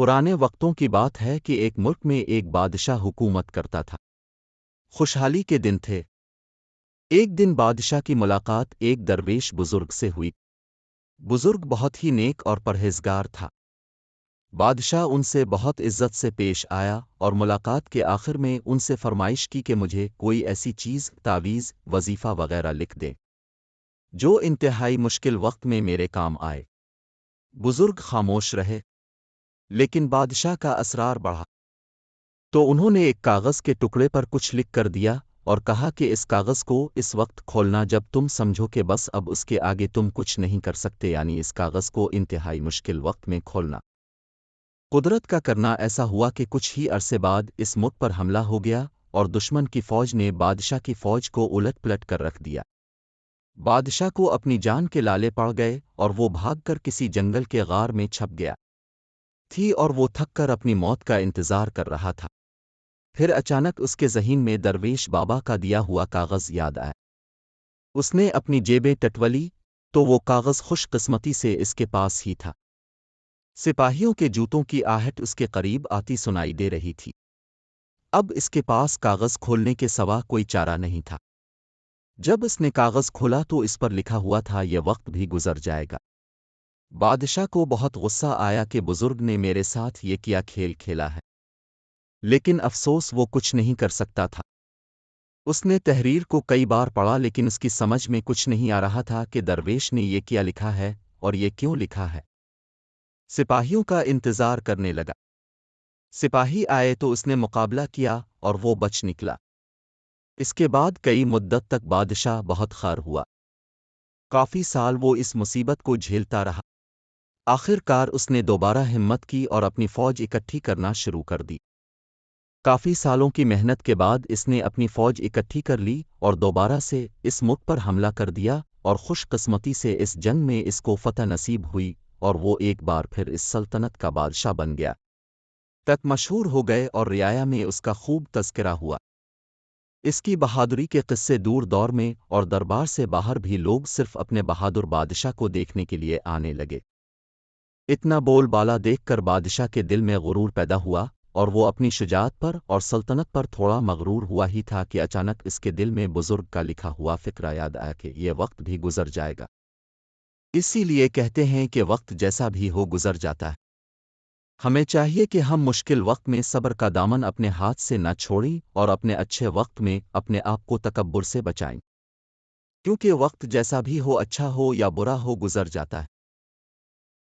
پرانے وقتوں کی بات ہے کہ ایک ملک میں ایک بادشاہ حکومت کرتا تھا۔ خوشحالی کے دن تھے۔ ایک دن بادشاہ کی ملاقات ایک درویش بزرگ سے ہوئی۔ بزرگ بہت ہی نیک اور پرہیزگار تھا۔ بادشاہ ان سے بہت عزت سے پیش آیا اور ملاقات کے آخر میں ان سے فرمائش کی کہ مجھے کوئی ایسی چیز، تعویذ، وظیفہ وغیرہ لکھ دے جو انتہائی مشکل وقت میں میرے کام آئے۔ بزرگ خاموش رہے، لیکن بادشاہ کا اسرار بڑھا، تو انہوں نے ایک کاغذ کے ٹکڑے پر کچھ لکھ کر دیا اور کہا کہ اس کاغذ کو اس وقت کھولنا جب تم سمجھو کہ بس اب اس کے آگے تم کچھ نہیں کر سکتے، یعنی اس کاغذ کو انتہائی مشکل وقت میں کھولنا۔ قدرت کا کرنا ایسا ہوا کہ کچھ ہی عرصے بعد اس ملک پر حملہ ہو گیا اور دشمن کی فوج نے بادشاہ کی فوج کو الٹ پلٹ کر رکھ دیا۔ بادشاہ کو اپنی جان کے لالے پڑ گئے اور وہ بھاگ کر کسی جنگل کے غار میں چھپ گیا تھی اور وہ تھک کر اپنی موت کا انتظار کر رہا تھا۔ پھر اچانک اس کے ذہن میں درویش بابا کا دیا ہوا کاغذ یاد آیا۔ اس نے اپنی جیبیں ٹٹولی تو وہ کاغذ خوش قسمتی سے اس کے پاس ہی تھا۔ سپاہیوں کے جوتوں کی آہٹ اس کے قریب آتی سنائی دے رہی تھی۔ اب اس کے پاس کاغذ کھولنے کے سوا کوئی چارہ نہیں تھا۔ جب اس نے کاغذ کھولا تو اس پر لکھا ہوا تھا، یہ وقت بھی گزر جائے گا۔ بادشاہ کو بہت غصہ آیا کہ بزرگ نے میرے ساتھ یہ کیا کھیل کھیلا ہے، لیکن افسوس وہ کچھ نہیں کر سکتا تھا۔ اس نے تحریر کو کئی بار پڑھا لیکن اس کی سمجھ میں کچھ نہیں آ رہا تھا کہ درویش نے یہ کیا لکھا ہے اور یہ کیوں لکھا ہے۔ سپاہیوں کا انتظار کرنے لگا۔ سپاہی آئے تو اس نے مقابلہ کیا اور وہ بچ نکلا۔ اس کے بعد کئی مدت تک بادشاہ بہت خار ہوا۔ کافی سال وہ اس مصیبت کو جھیلتا رہا۔ آخر کار اس نے دوبارہ ہمت کی اور اپنی فوج اکٹھی کرنا شروع کر دی۔ کافی سالوں کی محنت کے بعد اس نے اپنی فوج اکٹھی کر لی اور دوبارہ سے اس ملک پر حملہ کر دیا اور خوش قسمتی سے اس جنگ میں اس کو فتح نصیب ہوئی اور وہ ایک بار پھر اس سلطنت کا بادشاہ بن گیا۔ تک مشہور ہو گئے اور رعایا میں اس کا خوب تذکرہ ہوا۔ اس کی بہادری کے قصے دور دور میں اور دربار سے باہر بھی لوگ صرف اپنے بہادر بادشاہ کو دیکھنے کے لیے آنے لگے۔ اتنا بول بالا دیکھ کر بادشاہ کے دل میں غرور پیدا ہوا اور وہ اپنی شجاعت پر اور سلطنت پر تھوڑا مغرور ہوا ہی تھا کہ اچانک اس کے دل میں بزرگ کا لکھا ہوا فقرہ یاد آیا کہ یہ وقت بھی گزر جائے گا۔ اسی لیے کہتے ہیں کہ وقت جیسا بھی ہو گزر جاتا ہے۔ ہمیں چاہیے کہ ہم مشکل وقت میں صبر کا دامن اپنے ہاتھ سے نہ چھوڑیں اور اپنے اچھے وقت میں اپنے آپ کو تکبر سے بچائیں، کیونکہ وقت جیسا بھی ہو، اچھا ہو یا برا ہو، گزر جاتا ہے۔